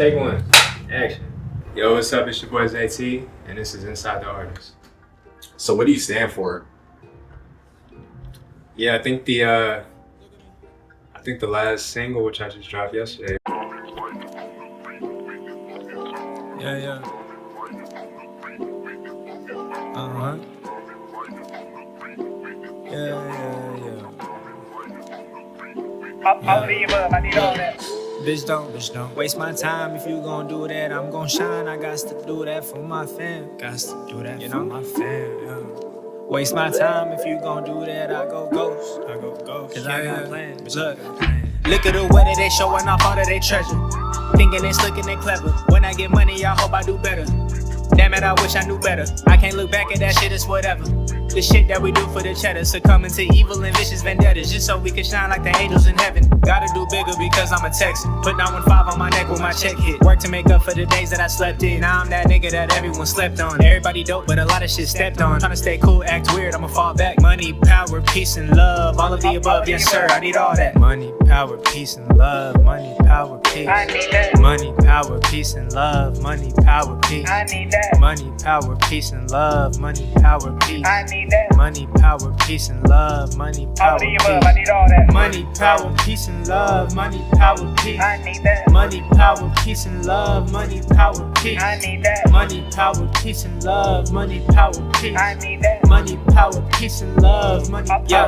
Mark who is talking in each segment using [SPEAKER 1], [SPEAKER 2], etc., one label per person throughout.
[SPEAKER 1] Take one. Action. Yo, what's up? It's your boy Zayytee, and this is Inside the Artist.
[SPEAKER 2] So what do you stand for?
[SPEAKER 1] Yeah, I think the last single, which I just dropped yesterday.
[SPEAKER 3] Yeah. Uh-huh. Yeah. I need all that. Bitch don't waste my time. If you gon' do that, I'm gon' shine. I got to do that for my fam. Got to do that for my fam, yeah. Waste my time. If you gon' do that, I go ghost. Cause I got plans. Look at the way that they showing off all of they treasure. Thinking they slick and they clever. When I get money, I hope I do better. Damn it, I wish I knew better. I can't look back at that shit, it's whatever. The shit that we do for the cheddar, succumbing to evil and vicious vendettas, just so we can shine like the angels in heaven. Gotta do bigger because I'm a Texan. Put 915 on my neck with my check hit. Work to make up for the days that I slept in. Now I'm that nigga that everyone slept on. Everybody dope, but a lot of shit stepped on. Tryna stay cool, act weird, I'ma fall back. Money, power, peace, and love. All of the above, yes sir, I need all that. Money, power, peace, and love. Money, power, peace. I need that. Money, power, peace, and love. Money, power, peace. I need that. Money, power, peace, and love. Money, power, peace. I need that. Money, power, peace, and love. Money, power, peace. I need all that. Money, power, peace, and love. Money, power, peace. I need that. Money, power, peace, and love. Money, power, peace. I need that. Money, power, peace, and love. Money, power, peace. I need that. Money, power, peace, and love. Money, yeah.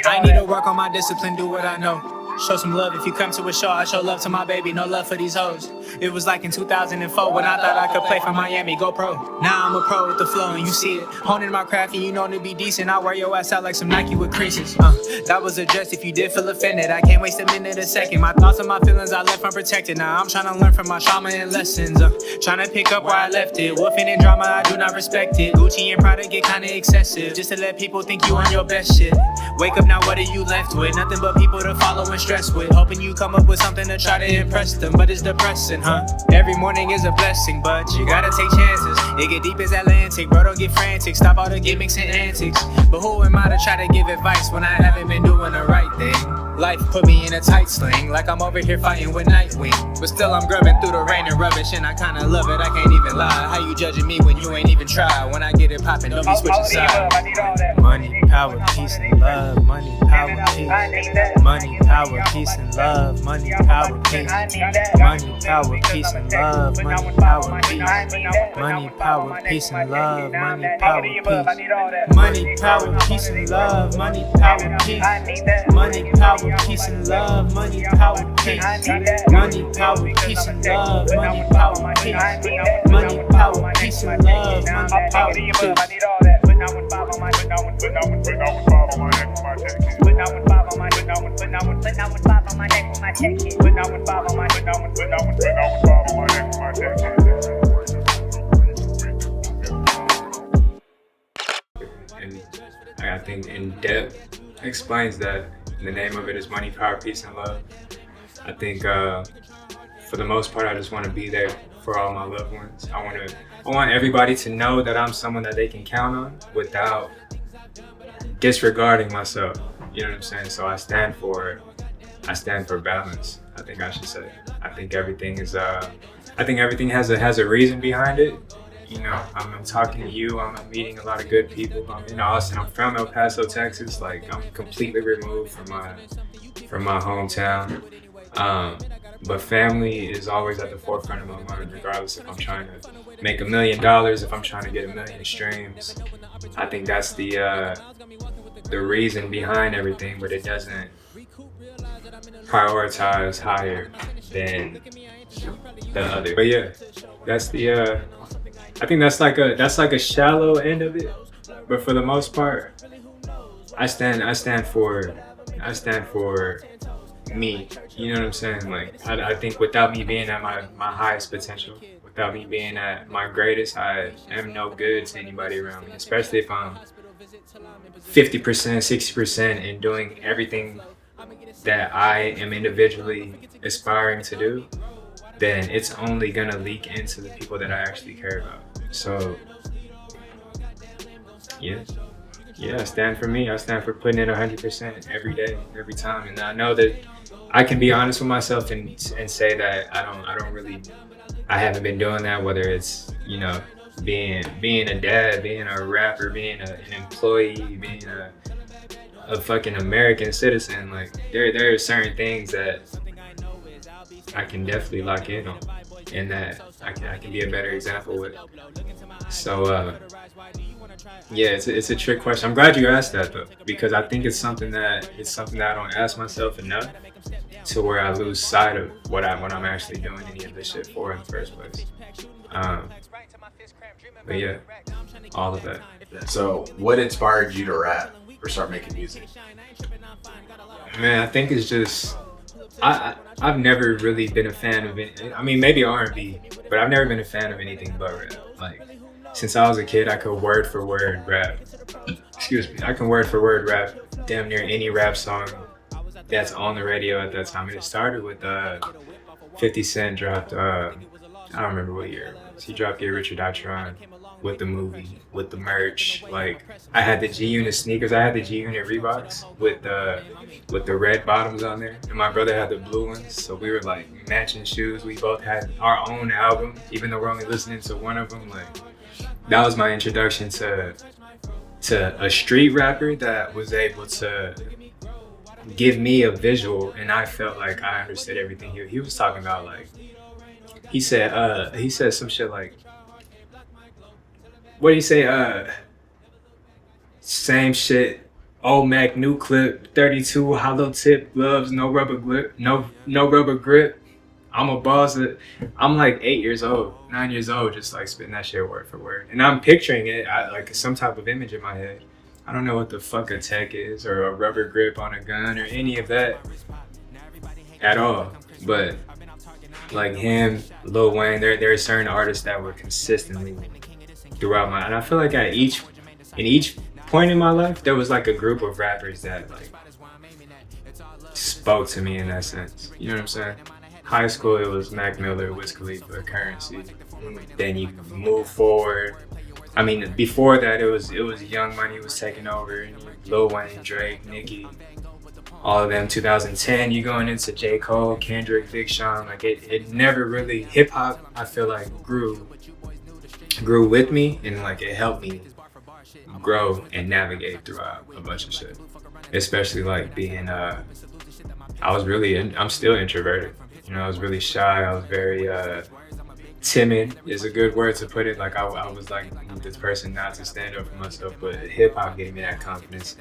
[SPEAKER 3] I need to work on my discipline, do what I know. Show some love if you come to a show. I show love to my baby, no love for these hoes. It was like in 2004 when I thought I could play for Miami, go pro. Now I'm a pro with the flow and you see it. Honing my craft and you know to be decent. I wear your ass out like some Nike with creases. That was addressed if you did feel offended. I can't waste a minute, a second. My thoughts and my feelings I left unprotected. Now I'm trying to learn from my trauma and lessons. Trying to pick up where I left it. Wolfing and drama, I do not respect it. Gucci and Prada get kinda excessive. Just to let people think you on your best shit. Wake up now, what are you left with? Nothing but people to follow and stress with. Hoping you come up with something to try to impress them, but it's depressing, huh? Every morning is a blessing, but you gotta take chances. It get deep as Atlantic, bro, don't get frantic. Stop all the gimmicks and antics. But who am I to try to give advice when I haven't been doing the right thing? Life put me in a tight sling, like I'm over here fighting with Nightwing. But still I'm grubbing through the rain and rubbish, and I kinda love it, I can't even lie. How you judging me when you ain't even try? When I get it poppin', don't be switching sides. Money, power, peace, and love. Money, power, peace. Money, power, peace, and love. Money, power, peace. Money, power, peace, and love. Money, power, peace. Money, power, peace, and love. Money, power, peace. Money, power, peace, and love. Money, power, peace. Money, power, peace, and love. Money, power, peace. Money, power, peace, and love. Money, power, peace. Money, power, peace, and love. Money, power, peace. I need all that. Put 915 on my neck for my check hit. Put 915 on my neck for my check hit.
[SPEAKER 1] And I think in depth explains that. The name of it is Money, Power, Peace, and Love. I think for the most part, I just want to be there for all my loved ones. I want everybody to know that I'm someone that they can count on without disregarding myself. You know what I'm saying? So I stand for balance. I think I should say. I think everything has a reason behind it. You know, I'm talking to you, I'm meeting a lot of good people. I'm in Austin, I'm from El Paso, Texas. Like, I'm completely removed from my hometown. But family is always at the forefront of my mind, regardless if I'm trying to make $1 million, if I'm trying to get 1 million streams. I think that's the reason behind everything, but it doesn't prioritize higher than the other. But yeah, that's I think that's like a shallow end of it, but for the most part, I stand for me. You know what I'm saying? Like I think without me being at my highest potential, without me being at my greatest, I am no good to anybody around me. Especially if I'm 50%, 60% in doing everything that I am individually aspiring to do, then it's only gonna leak into the people that I actually care about. So yeah, I stand for me. I stand for putting in 100% every day, every time. And I know that I can be honest with myself and say that I haven't been doing that, whether it's, you know, being a dad, being a rapper, being an employee, being a fucking American citizen. Like there are certain things that I can definitely lock in on, and that I can be a better example with. So yeah, it's a trick question. I'm glad you asked that though, because I think it's something that I don't ask myself enough, to where I lose sight of what I'm actually doing any of this shit for in the first place. But yeah, all of that.
[SPEAKER 2] So, what inspired you to rap or start making music?
[SPEAKER 1] Man, I think it's just I've never really been a fan of it. I mean, maybe R&B, but I've never been a fan of anything but rap. Like, since I was a kid, I could word for word rap. Excuse me, I can word for word rap damn near any rap song that's on the radio at that time. And it started with 50 Cent dropped, I don't remember what year it was. He dropped Get Rich or Die Trying with the movie, with the merch. Like, I had the G-Unit sneakers, I had the G-Unit Reeboks with the red bottoms on there. And my brother had the blue ones, so we were like matching shoes. We both had our own album, even though we're only listening to one of them. Like, that was my introduction to a street rapper that was able to give me a visual, and I felt like I understood everything he was talking about. Like, he said some shit like, what did he say? Same shit, old Mac, new clip, 32 hollow tip gloves, no rubber grip, no rubber grip. I'm a boss. I'm like 9 years old, just like spitting that shit word for word, and I'm picturing it like some type of image in my head. I don't know what the fuck a tech is, or a rubber grip on a gun, or any of that at all. But like him, Lil Wayne, there are certain artists that were consistently throughout and I feel like in each point in my life, there was like a group of rappers that like spoke to me in that sense. You know what I'm saying? High school, it was Mac Miller, Wiz Khalifa, Currency. Then you move forward. I mean, before that, it was Young Money was taking over, Lil Wayne, Drake, Nicki, all of them. 2010, you going into J. Cole, Kendrick, Big Sean. Like, it never really, hip hop, I feel like grew with me, and like it helped me grow and navigate throughout a bunch of shit. Especially like being, I'm still introverted. You know, I was really shy. I was very timid is a good word to put it. Like I was like this person not to stand up for myself, but hip hop gave me that confidence,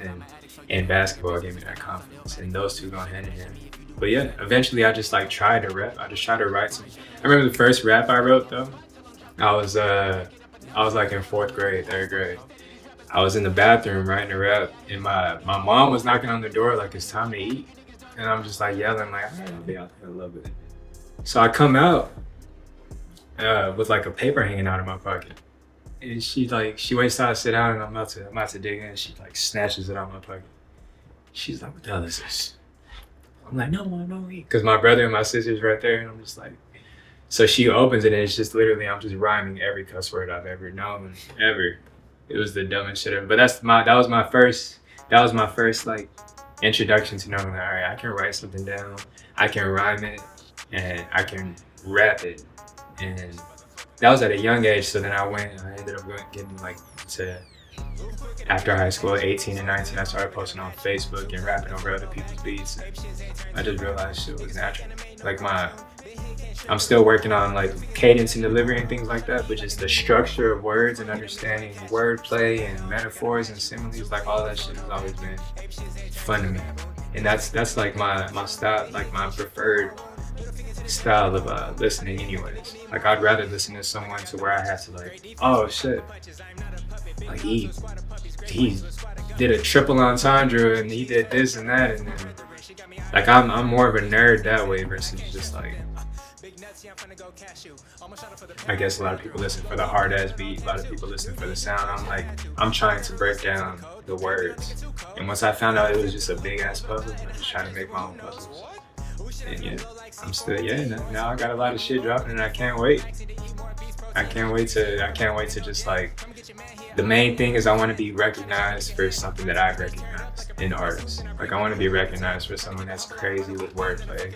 [SPEAKER 1] and basketball gave me that confidence, and those two go hand in hand. But yeah, eventually I just like tried to rap. I just tried to write some. I remember the first rap I wrote though. I was like in 4th grade, 3rd grade. I was in the bathroom writing a rap, and my mom was knocking on the door like it's time to eat, and I'm just like yelling like, all right, I'll be out there a little bit. So I come out with like a paper hanging out of my pocket, and she waits till I sit down, and I'm about to dig in, and she like snatches it out of my pocket. She's like, what the hell is this? I'm like, no, because my brother and my sister's right there, and I'm just like, so she opens it, and it's just literally, I'm just rhyming every cuss word I've ever known, ever. It was the dumbest shit ever. But that was my first like introduction to knowing that, all right, I can write something down, I can rhyme it, and I can rap it. And that was at a young age. So then I ended up getting like to, after high school, 18 and 19, I started posting on Facebook and rapping over other people's beats. And I just realized shit was natural. Like I'm still working on like cadence and delivery and things like that, but just the structure of words and understanding wordplay and metaphors and similes, like all that shit has always been fun to me. And that's like my style, like my preferred style of listening anyways. Like I'd rather listen to someone to where I have to like, oh shit, like he did a triple entendre and he did this and that, and then like I'm more of a nerd that way versus just like, I guess a lot of people listen for the hard ass beat, a lot of people listen for the sound. I'm trying to break down the words, and once I found out it was just a big ass puzzle, I just trying to make my own puzzles. And yeah, I'm still, now I got a lot of shit dropping, and I can't wait to just like, the main thing is I want to be recognized for something that I recognize. in artists. Like I want to be recognized for someone that's crazy with wordplay.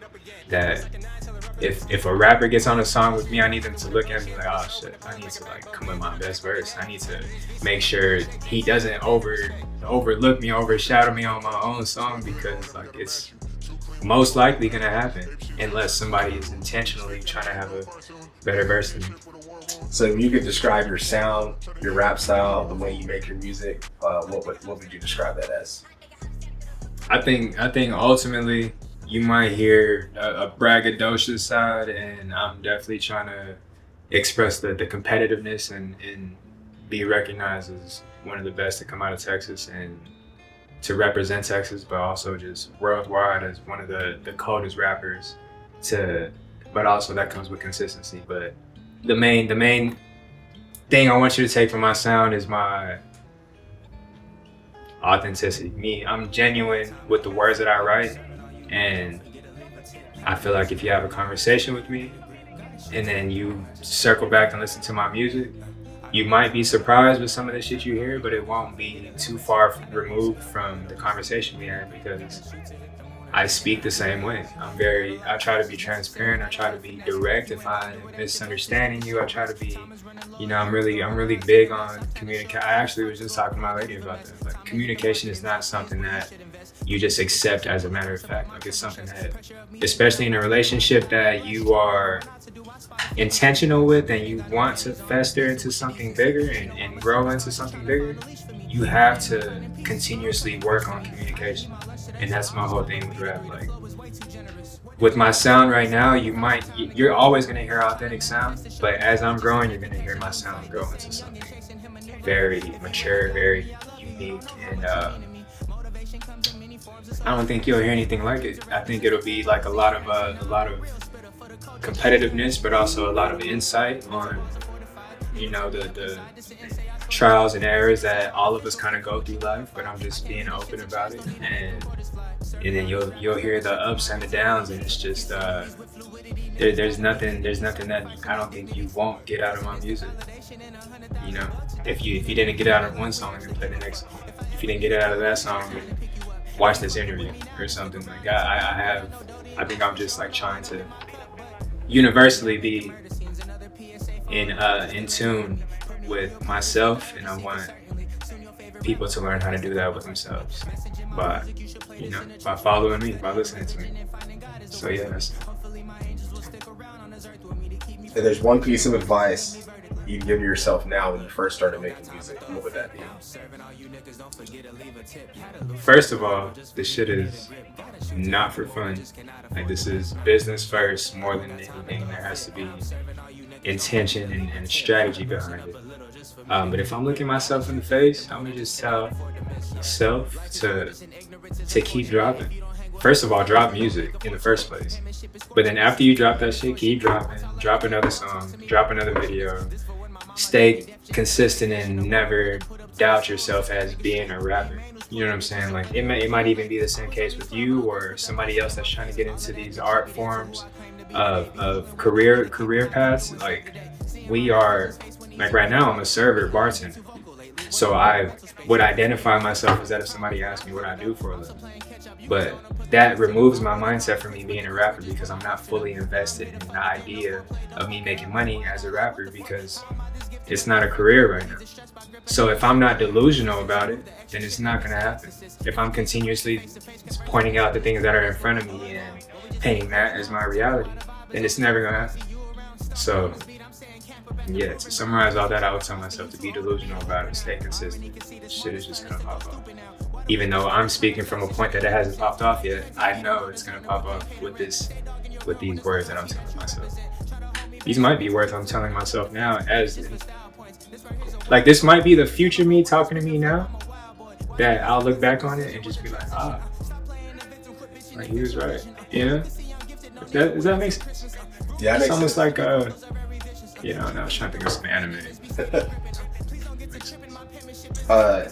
[SPEAKER 1] That if a rapper gets on a song with me, I need them to look at me like, oh shit, I need to like come with my best verse. I need to make sure he doesn't overlook me, overshadow me on my own song, because like it's most likely gonna happen unless somebody is intentionally trying to have a better verse than me.
[SPEAKER 2] So if you could describe your sound, your rap style, the way you make your music, what would you describe that as?
[SPEAKER 1] I think ultimately you might hear a braggadocious side, and I'm definitely trying to express the competitiveness and be recognized as one of the best to come out of Texas and to represent Texas, but also just worldwide as one of the coldest rappers but also that comes with consistency. But the main thing I want you to take from my sound is my authenticity. Me, I'm genuine with the words that I write, and I feel like if you have a conversation with me and then you circle back and listen to my music, you might be surprised with some of the shit you hear, but it won't be too far removed from the conversation we had, because I speak the same way. I try to be transparent. I try to be direct. If I'm misunderstanding you, I try to be, I'm really big on communication. I actually was just talking to my lady about that. Like, communication is not something that you just accept as a matter of fact. Like, it's something that, especially in a relationship that you are intentional with and you want to fester into something bigger and grow into something bigger, you have to continuously work on communication. And that's my whole thing with rap. Like, with my sound right now, you're always gonna hear authentic sound, but as I'm growing, you're gonna hear my sound grow into something very mature, very unique, and I don't think you'll hear anything like it. I think it'll be like a lot of competitiveness, but also a lot of insight on, the trials and errors that all of us kind of go through life. But I'm just being open about it, and then you'll hear the ups and the downs, and it's just there's nothing that I don't think you won't get out of my music. If you didn't get out of one song, then play the next song. If you didn't get out of that song, then watch this interview or something. Like I think I'm just like trying to universally be in tune with myself, and I want people to learn how to do that with themselves by following me, by listening to me. So yeah, that's it.
[SPEAKER 2] If there's one piece of advice you'd give yourself now when you first started making music, what would that be?
[SPEAKER 1] First of all, this shit is not for fun. Like, this is business first more than anything. There has to be intention and strategy behind it. But if I'm looking myself in the face, I'm gonna just tell myself to keep dropping. First of all, drop music in the first place. But then after you drop that shit, keep dropping. Drop another song, drop another video. Stay consistent and never doubt yourself as being a rapper. You know what I'm saying? Like, it might even be the same case with you or somebody else that's trying to get into these art forms of career paths. Like, we are, like right now, I'm a server, bartender. So I would identify myself as that if somebody asked me what I do for a living. But that removes my mindset from me being a rapper, because I'm not fully invested in the idea of me making money as a rapper, because it's not a career right now. So if I'm not delusional about it, then it's not gonna happen. If I'm continuously pointing out the things that are in front of me and painting that as my reality, then it's never gonna happen. So yeah, to summarize all that, I would tell myself to be delusional about it, stay consistent. Shit is just gonna pop off. Even though I'm speaking from a point that it hasn't popped off yet, I know it's gonna pop off with these words that I'm telling myself. These might be words I'm telling myself now, as like, this might be the future me talking to me now, that I'll look back on it and just be like, like, he was right. Does that make sense?
[SPEAKER 2] Yeah,
[SPEAKER 1] it's almost sense. Like I was trying to think of some anime.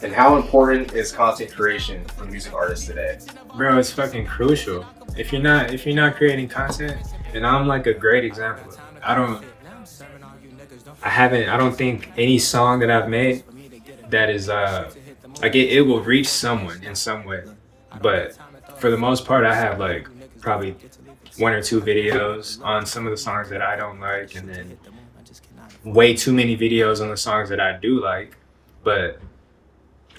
[SPEAKER 2] And how important is content creation for music artists today?
[SPEAKER 1] Bro, it's fucking crucial. If you're not creating content, and I'm like a great example. I don't think any song that I've made that is like it will reach someone in some way. But for the most part, I have like probably 1 or 2 videos on some of the songs that I don't like, and then way too many videos on the songs that I do like. But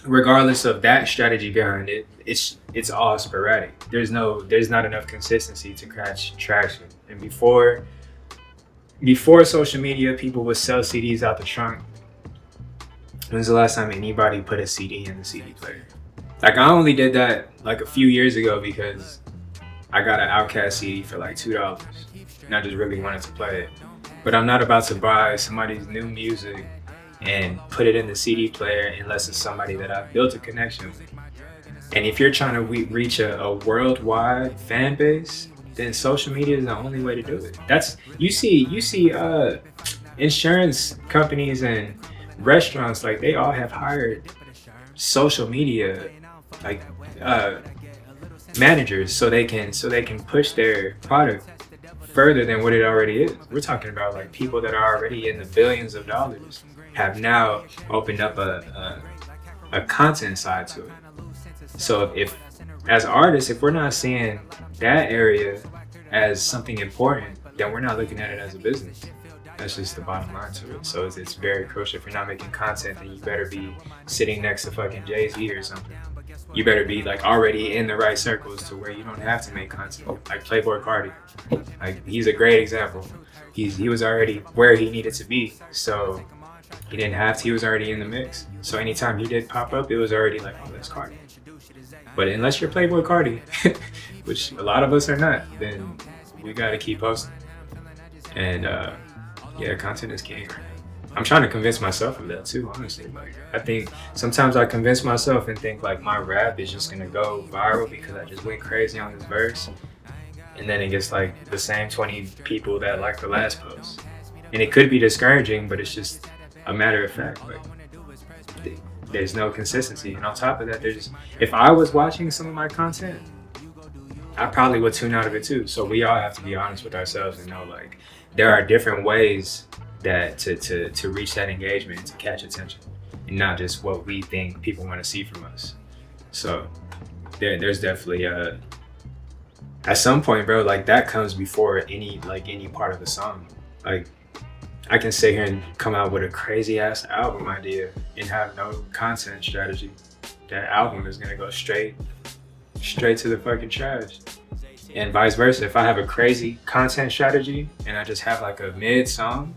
[SPEAKER 1] regardless of that strategy behind it, it's all sporadic. There's not enough consistency to catch traction. And before social media, people would sell CDs out the trunk. When's the last time anybody put a CD in the CD player? Like, I only did that like a few years ago because I got an Outkast CD for like $2 and I just really wanted to play it. But I'm not about to buy somebody's new music and put it in the CD player unless it's somebody that I've built a connection with. And if you're trying to reach a worldwide fan base, then social media is the only way to do it. You see insurance companies and restaurants, like, they all have hired social media like managers so they can push their product further than what it already is. We're talking about like people that are already in the billions of dollars have now opened up a content side to it. So if as artists, if we're not seeing that area as something important, then we're not looking at it as a business. That's just the bottom line to it. So it's very crucial. If you're not making content, then you better be sitting next to fucking Jay-Z or something. You better be like already in the right circles to where you don't have to make content. Like Playboi Carti, like, he's a great example. He was already where he needed to be, so he didn't have to. He was already in the mix. So anytime he did pop up, it was already like, oh, that's Carti. But unless you're Playboi Carti, which a lot of us are not, then we gotta keep posting. And yeah, content is king. I'm trying to convince myself of that too, honestly. Like, I think sometimes I convince myself and think like my rap is just gonna go viral because I just went crazy on this verse, and then it gets like the same 20 people that like the last post. And it could be discouraging, but it's just a matter of fact. Like, there's no consistency. And on top of that, if I was watching some of my content, I probably would tune out of it too. So we all have to be honest with ourselves and know, like, there are different ways that to reach that engagement, to catch attention, and not just what we think people want to see from us. So there's definitely at some point, bro, like, that comes before any part of the song. Like, I can sit here and come out with a crazy ass album idea and have no content strategy. That album is gonna go straight to the fucking trash. And vice versa. If I have a crazy content strategy and I just have like a mid song,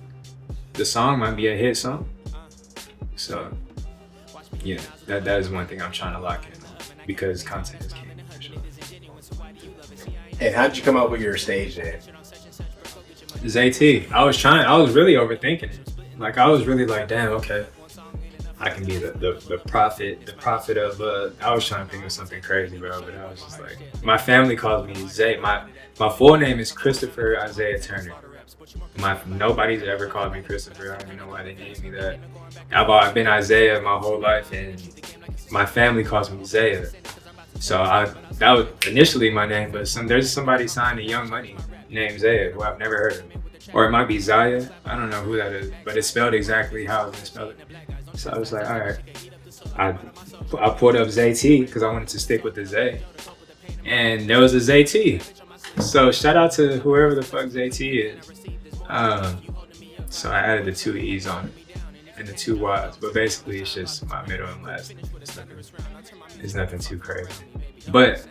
[SPEAKER 1] the song might be a hit song. So yeah, that is one thing I'm trying to lock in, because content is king, for sure.
[SPEAKER 2] And how'd you come up with your stage name?
[SPEAKER 1] Zayytee. I was really overthinking it. Like, I was really like, damn, okay, I can be the prophet of I was trying to think of something crazy, bro, but I was just like, my family calls me Zay. My full name is Christopher Isaiah Turner. Nobody's ever called me Christopher. I don't even know why they named me that. I've been Isaiah my whole life, and my family calls me Zaya. So that was initially my name, but there's somebody signed to Young Money named Zaya, who I've never heard of. Or it might be Zaya. I don't know who that is, but it's spelled exactly how I was gonna spell it. So I was like, all right. I pulled up Zayytee because I wanted to stick with the Zay. And there was a Zayytee. So shout out to whoever the fuck Zayytee is. So I added the 2 E's on it and the 2 Y's. But basically it's just my middle and last name. It's nothing too crazy. But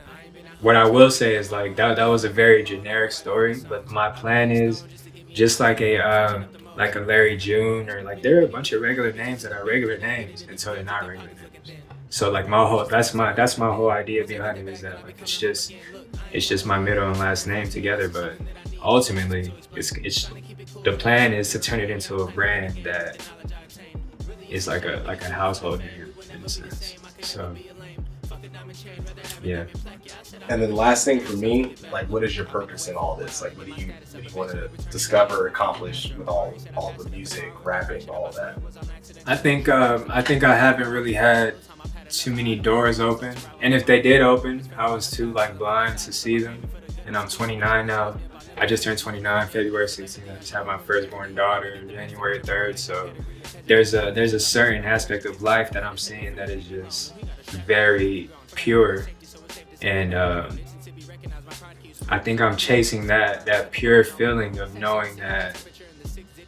[SPEAKER 1] what I will say is, like, that was a very generic story. But my plan is just like a Larry June, or like, there are a bunch of regular names that are regular names until they're not regular names. So like that's my whole idea behind it, is that, like, it's just my middle and last name together. But ultimately, it's the plan is to turn it into a brand that is like a household name in a sense. So yeah.
[SPEAKER 2] And then the last thing for me, like, what is your purpose in all this? Like, what do you want to discover, accomplish with all the music, rapping, all of that?
[SPEAKER 1] I think I haven't really had too many doors open, and if they did open, I was too like blind to see them. And I'm 29 now. I just turned 29 February 16th. I just had my firstborn daughter January 3rd. So there's a certain aspect of life that I'm seeing that is just very pure And I think I'm chasing that pure feeling of knowing that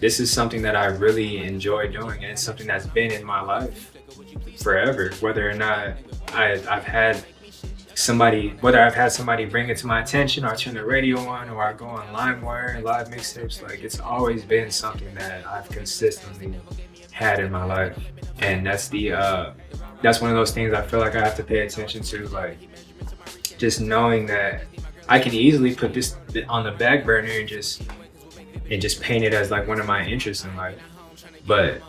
[SPEAKER 1] this is something that I really enjoy doing, and it's something that's been in my life forever. Whether or not I've had somebody bring it to my attention, or I turn the radio on, or I go on LimeWire, live mixtapes, like it's always been something that I've consistently had in my life. And that's one of those things I feel like I have to pay attention to, like just knowing that I can easily put this on the back burner and just paint it as like one of my interests in life. But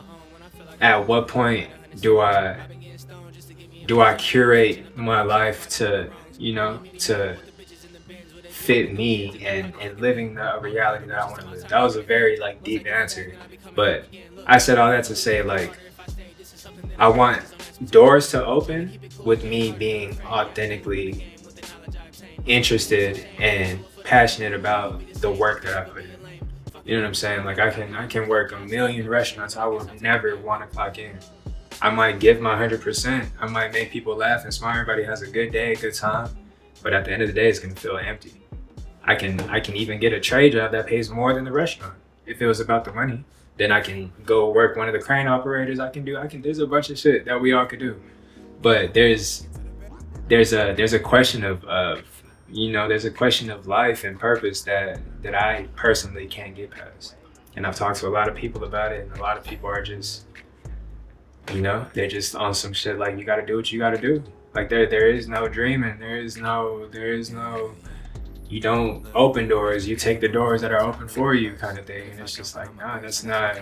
[SPEAKER 1] at what point do I curate my life to fit me and living the reality that I want to live? That was a very like deep answer, but I said all that to say, like, I want doors to open with me being authentically interested and passionate about the work that I put in. You know what I'm saying? Like I can work a million restaurants. I would never want to clock in. I might give my 100%. I might make people laugh and smile. Everybody has a good day, a good time. But at the end of the day, it's gonna feel empty. I can even get a trade job that pays more than the restaurant. If it was about the money, then I can go work one of the crane operators. There's a bunch of shit that we all could do. But there's a question of there's a question of life and purpose that I personally can't get past. And I've talked to a lot of people about it, and a lot of people are just, they're just on some shit like, you gotta do what you gotta do. Like there is no dreaming, there is no, you don't open doors, you take the doors that are open for you kind of thing. And it's just like, nah, that's not,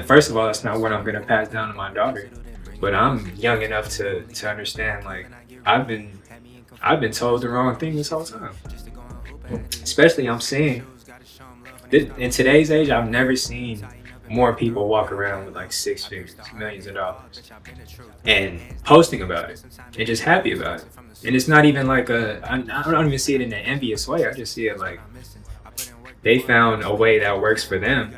[SPEAKER 1] first of all, that's not what I'm gonna pass down to my daughter. But I'm young enough to understand, like, I've been told the wrong thing this whole time. Especially I'm seeing, in today's age, I've never seen more people walk around with like six figures, millions of dollars, and posting about it and just happy about it. And it's not even like I don't even see it in an envious way. I just see it like they found a way that works for them,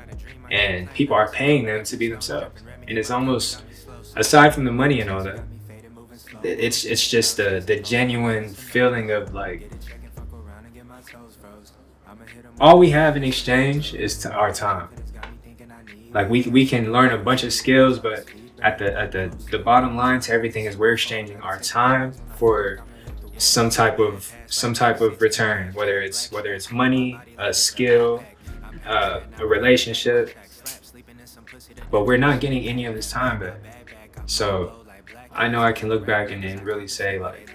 [SPEAKER 1] and people are paying them to be themselves. And it's almost, aside from the money and all that, it's just the genuine feeling of like, all we have in exchange is our time. Like we can learn a bunch of skills, but at the bottom line to everything is we're exchanging our time for some type of return, whether it's money, a skill, a relationship. But we're not getting any of this time back. So I know I can look back and really say, like,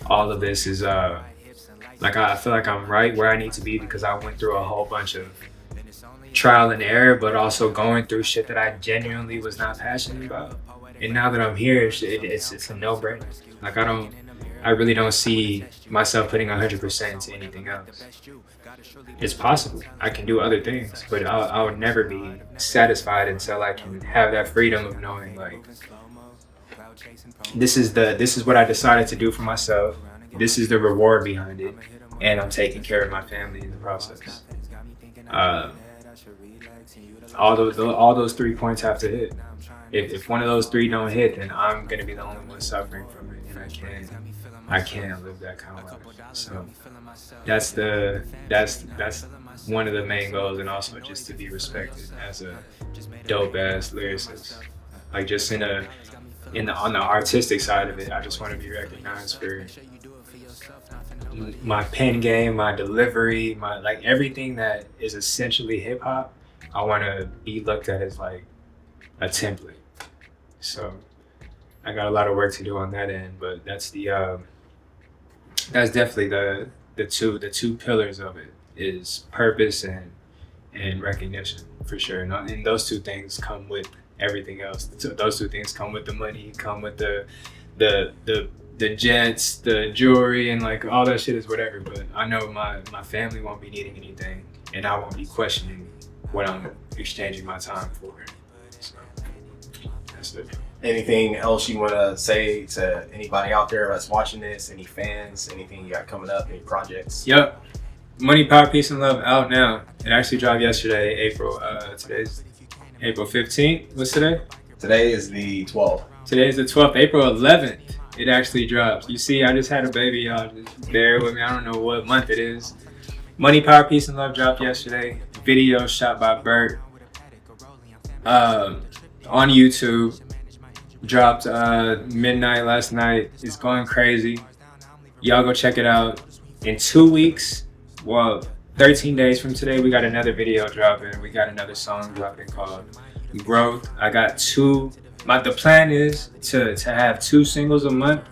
[SPEAKER 1] all of this is like, I feel like I'm right where I need to be because I went through a whole bunch of trial and error, but also going through shit that I genuinely was not passionate about. And now that I'm here, it's a no-brainer. Like I really don't see myself putting 100% into anything else. It's possible. I can do other things, but I would never be satisfied until I can have that freedom of knowing, like, this is what I decided to do for myself. This is the reward behind it, and I'm taking care of my family in the process. All those 3 points have to hit. If one of those three don't hit, then I'm gonna be the only one suffering from it, and I can't live that kind of life. So that's one of the main goals, and also just to be respected as a dope ass lyricist. Like just on the artistic side of it, I just want to be recognized for my pen game, my delivery, my like everything that is essentially hip hop. I want to be looked at as like a template. So I got a lot of work to do on that end, but that's definitely the two pillars of it is purpose and recognition for sure. And those two things come with everything else. Those two things come with the money, come with the jets, the jewelry, and like all that shit is whatever. But I know my family won't be needing anything, and I won't be questioning what I'm exchanging my time for. So that's it.
[SPEAKER 2] Anything else you want to say to anybody out there that's watching this? Any fans? Anything you got coming up? Any projects?
[SPEAKER 1] Yep. Money, Power, Peace, and Love out now. It actually dropped yesterday, April. Today's April 15th. What's today?
[SPEAKER 2] Today is the 12th.
[SPEAKER 1] Today's the 12th. April 11th It actually drops. You see, I just had a baby, y'all. Just bear with me. I don't know what month it is. Money, Power, Peace, and Love dropped yesterday. Video shot by Bert. On YouTube. Dropped midnight last night. It's going crazy. Y'all go check it out. In 2 weeks, well, 13 days from today, we got another video dropping. We got another song dropping called Growth. I got two. The plan is to have 2 singles a month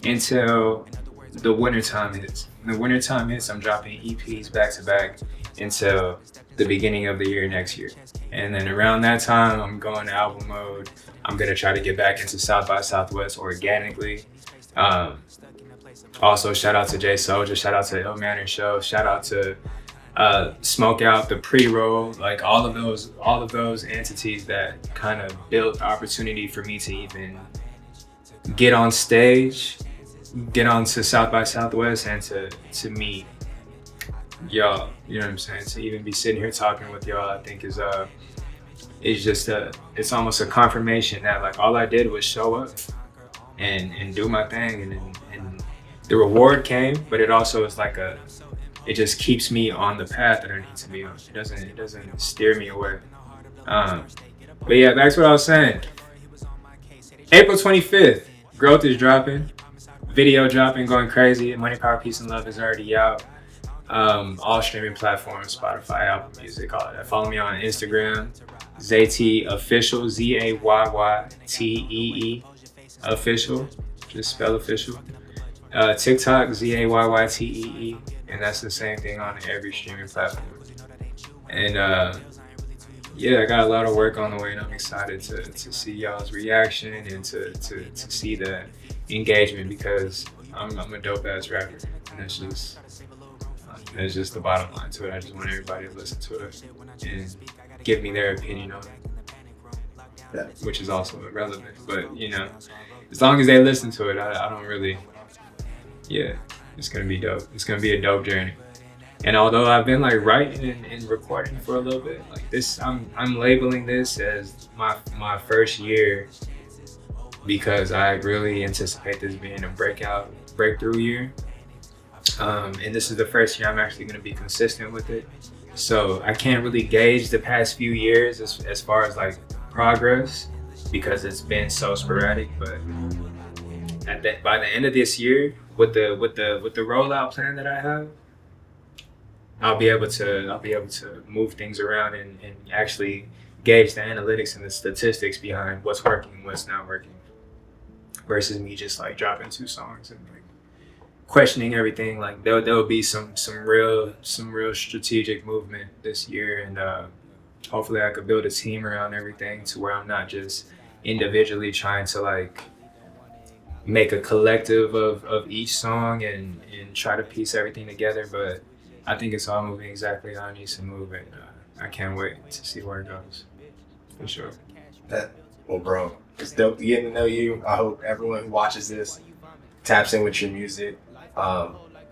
[SPEAKER 1] until the wintertime hits. When the wintertime hits, I'm dropping EPs back to back until the beginning of the year next year. And then around that time, I'm going to album mode. I'm gonna try to get back into South by Southwest organically. Also, shout out to Jay Soldier, shout out to Ill Manor Show, shout out to Smoke Out, the pre-roll, like all of those entities that kind of built the opportunity for me to even get on stage, get onto South by Southwest, and to meet y'all. You know what I'm saying? To even be sitting here talking with y'all, I think is just it's almost a confirmation that like all I did was show up and do my thing, and the reward came, but it also is like it just keeps me on the path that I need to be on. It doesn't steer me away. But yeah, back to what I was saying. April 25th, Growth is dropping, video dropping, going crazy. Money, Power, Peace, and Love is already out. All streaming platforms, Spotify, Apple Music, all of that. Follow me on Instagram, Zayytee Official, Zaytee Official, just spell official. TikTok, Zaytee, and that's the same thing on every streaming platform. And yeah, I got a lot of work on the way, and I'm excited to see y'all's reaction and to see the engagement, because I'm a dope ass rapper, and that's just the bottom line to it. I just want everybody to listen to it and give me their opinion on it,
[SPEAKER 2] Yeah.
[SPEAKER 1] which is also irrelevant. But you know, as long as they listen to it, I don't really. Yeah, it's gonna be dope. It's gonna be a dope journey. And although I've been like writing and recording for a little bit, like this, I'm labeling this as my first year, because I really anticipate this being a breakthrough year. And this is the first year I'm actually going to be consistent with it. So I can't really gauge the past few years as far as like progress, because it's been so sporadic. But by the end of this year, with the rollout plan that I have, I'll be able to move things around and actually gauge the analytics and the statistics behind what's working, what's not working, versus me just like dropping 2 songs and like questioning everything. Like there'll be some real strategic movement this year, and hopefully I could build a team around everything to where I'm not just individually trying to like make a collective of each song and try to piece everything together. But I think it's all moving exactly how it needs to move, and I can't wait to see where it goes, for sure.
[SPEAKER 2] Well, bro, it's dope to get to know you. I hope everyone who watches this taps in with your music.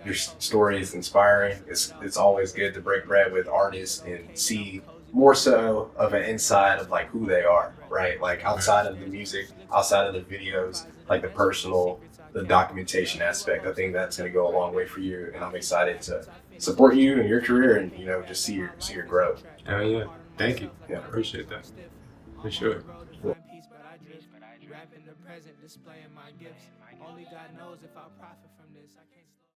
[SPEAKER 2] Your story is inspiring. It's always good to break bread with artists and see more so of an inside of like who they are, right? Like outside of the music, outside of the videos, like the personal, the documentation aspect. I think that's going to go a long way for you, and I'm excited to support you in your career and just see your growth.
[SPEAKER 1] Oh yeah, thank you.
[SPEAKER 2] Yeah,
[SPEAKER 1] Appreciate that, for sure.
[SPEAKER 3] Rapping the present, displaying my gifts. Only God knows if I profit from this. I can't